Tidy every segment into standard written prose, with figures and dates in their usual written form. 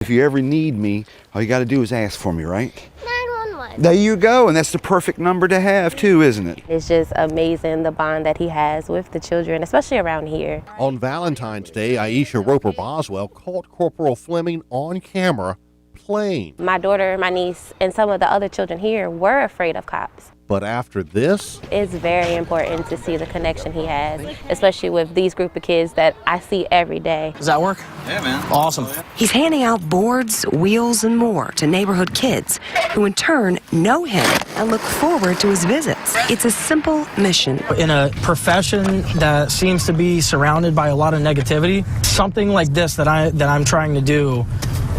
If you ever need me, all you got to do is ask for me, right? 911. There you go, and that's the perfect number to have too, isn't it? It's just amazing the bond that he has with the children, especially around here. On Valentine's Day, Aisha Roper Boswell caught Corporal Fleming on camera playing. My daughter, my niece, and some of the other children here were afraid of cops. But after this, It's very important to see the connection he has, especially with these group of kids that I see every day. Does that work? Yeah, man. Awesome. He's handing out boards, wheels, and more to neighborhood kids who in turn know him and look forward to his visits. It's a simple mission. In a profession that seems to be surrounded by a lot of negativity, something like this that I'm trying to do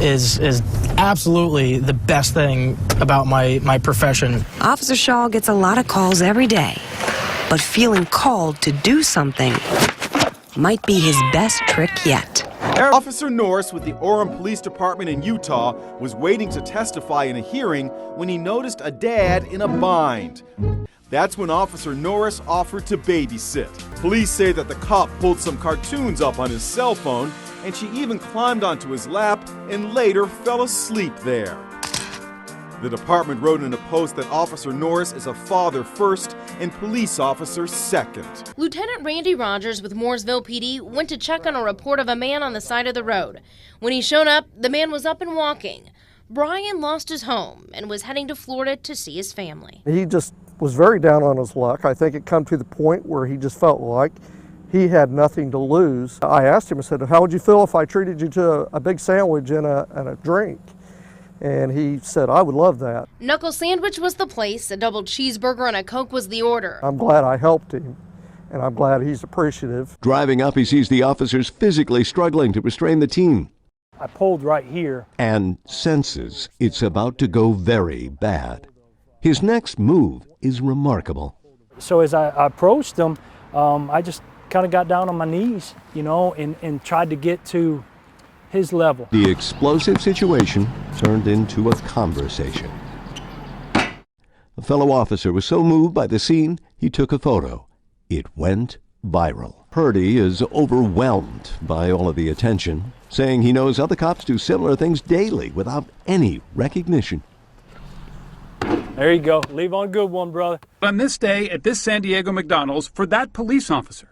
is absolutely the best thing about my profession. Officer Shaw gets a lot of calls every day, but feeling called to do something might be his best trick yet. Officer Norris with the Orem Police Department in Utah was waiting to testify in a hearing when he noticed a dad in a bind. That's when Officer Norris offered to babysit. Police say that the cop pulled some cartoons up on his cell phone, and she even climbed onto his lap and later fell asleep there. The department wrote in a post that Officer Norris is a father first and police officer second. Lieutenant Randy Rogers with Mooresville PD went to check on a report of a man on the side of the road. When he showed up, the man was up and walking. Brian lost his home and was heading to Florida to see his family. He just was very down on his luck. I think it come to the point where he just felt like he had nothing to lose. I asked him, I said, how would you feel if I treated you to a big sandwich and a drink? And he said, I would love that. Knuckle sandwich was the place, a double cheeseburger and a Coke was the order. I'm glad I helped him, and I'm glad he's appreciative. Driving up, he sees the officers physically struggling to restrain the teen. I pulled right here. And senses it's about to go very bad. His next move is remarkable. So as I approached him, I just kind of got down on my knees, and tried to get to his level. The explosive situation turned into a conversation. A fellow officer was so moved by the scene, he took a photo. It went viral. Purdy is overwhelmed by all of the attention, saying he knows other cops do similar things daily without any recognition. There you go. Leave on a good one, brother. On this day at this San Diego McDonald's, for that police officer,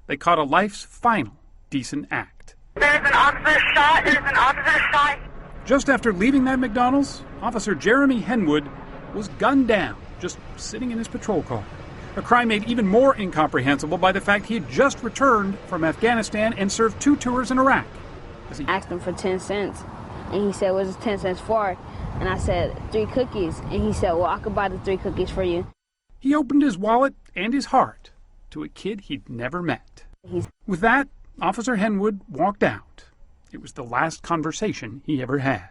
they caught a life's final decent act. There's an officer shot. There's an officer shot. Just after leaving that McDonald's, Officer Jeremy Henwood was gunned down, just sitting in his patrol car. A crime made even more incomprehensible by the fact he had just returned from Afghanistan and served 2 tours in Iraq. I asked him for 10 cents, and he said, what's 10 cents for? And I said, 3 cookies. And he said, well, I could buy the 3 cookies for you. He opened his wallet and his heart to a kid he'd never met. With that, Officer Henwood walked out. It was the last conversation he ever had.